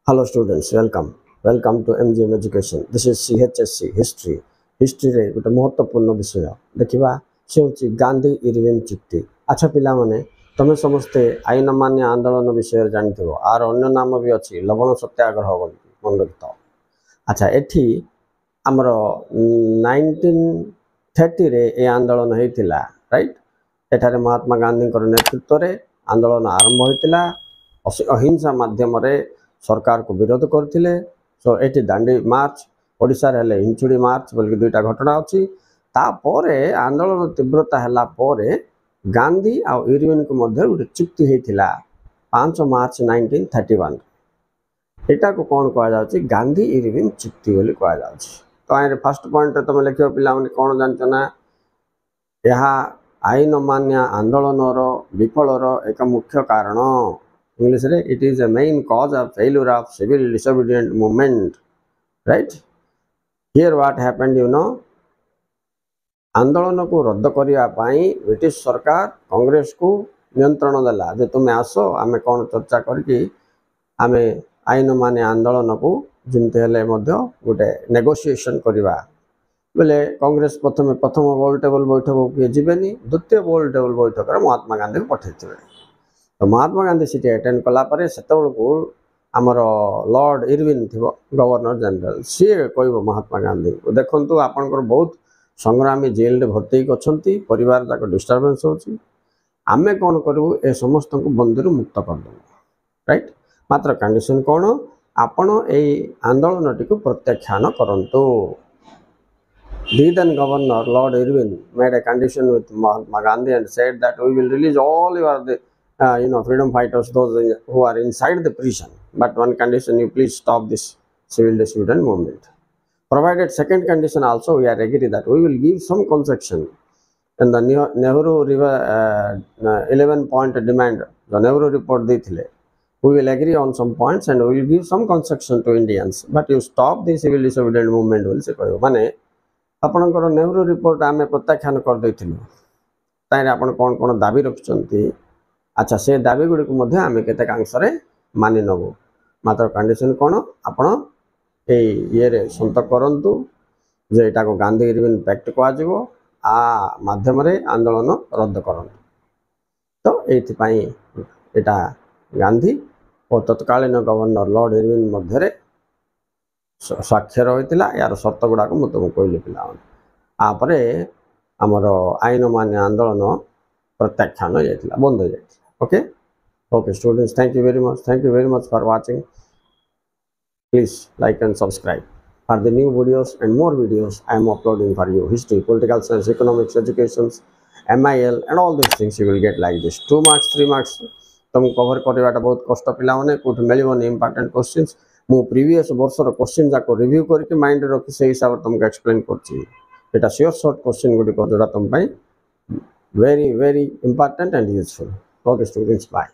Hello students, welcome. Welcome to MGM Education. This is CHSC History. History रे गोटे महत्वपूर्ण विषय देखिबा से होची गांधी इरविन चुक्ति। अच्छा पिला माने तमे समस्ते आईन मान्य आंदोलन विषय जानथिबो आर अन्य नाम भी अछि लवण सत्याग्रह बोली मन रखतो। अच्छा एठी हमरो 1930 रे ए आंदोलन हेतिला राइट। एठारे महात्मा गांधी नेतृत्व रे आंदोलन आरंभ होइतिला अहिंसा माध्यम रे सरकार को विरोध करथिले। सो एटी दांडी मार्च ओडिसा रे हेले इंचुड़ी मार्च बोल दुईटा घटना अछि। तापरे आंदोलन तीव्रता हला परे गांधी आ इरविन को मध्य गोटे चुक्ति हेतिला 5 मार्च 1931। एटा को कोन कहा जाउछि गांधी इरविन चुक्ति बोली कहा जाउछि। तो आरे फर्स्ट पॉइंट तमे लिखियो पिला माने कोन जानछ ना यहा आईन मान्य आंदोलन रो विफल रो एक मुख्य कारण English रे it is a main cause of failure of civil disobedient movement, right? Here what happened, आंदोलन को रद्द करिया पाई ब्रिटिश सरकार कांग्रेस को नियंत्रण देला जे तुम आसो आमे कोन चर्चा करके आमे आईन माने आंदोलन को जिनते हेले मध्य गोटे नेगोशिएशन करिवा बोले कांग्रेस प्रथम गोल टेबल बैठक के जीवेनी द्वितीय गोल टेबल बैठक महात्मा गांधी को पठैथिबे। तो महात्मा गांधी सीट अटेंड कला परे सेतबेलको आमर लॉर्ड इरविन थिबो गवर्नर जनरल सी कहबो महात्मा गांधी को देखंतु आपनकर बहुत संग्रामी जेल रे भर्ती अछंती परिवार जाक डिस्टर्बेंस होची आमे कोन करबो ए समस्त को बंदीरु मुक्त कर दो राइट। मात्र कंडीशन कोन आपण ए आंदोलन टिको प्रत्याख्यान करंतु। The then governor Lord Irwin made a condition with Mahatma Gandhi and said that we will release all your freedom fighters, those who are inside the prison. But one condition, you please stop this civil disobedient movement. Provided second condition also, we are agree that we will give some concession. And the Nehru River 11-point demand, the Nehru report देथिले, we will agree on some points and we will give some concession to Indians. But you stop the civil disobedient movement will say माने आपनकर Nehru report आमे प्रत्याख्यान कर दैथिलु ताइरे आपन कोन कोन दाबी रखचंती। अच्छा से दाबी गुडी को मध्ये आमे केते कांसरे मानि नबो मात्र कंडीशन कोन आपण ए ये रे संत करंतु जे एटा को गांधी इरविन पैक्ट को आजिवो आ माध्यम रे आंदोलन रद्द करंतु। तो एथि पई एटा गांधी और तत्कालीन गवर्नर लॉर्ड इरविन मध्य रे स्वाक्षर होइतिला यार शर्त गुडा को तुमको कहली पिला आपरे हमर आईन मान्य आंदोलन प्रत्याख्यान होइतिला बंद हो जाइतिला। Okay students, thank you very much for watching. Please like and subscribe for the new videos and more videos I am uploading for you. History, political science, economics, educations, MIL and all these things you will get like this 2 marks 3 marks तुम cover करवाटा बहुत कष्ट पिला माने कोठ मिलबोनी important questions मु previous वर्षर question जाको review करके mind रखि से हिसाब तुमको एक्सप्लेन करछि। एटा श्योर शॉर्ट क्वेश्चन गुडी को जोड़ा तुम पई very important and useful. Okay students, bye.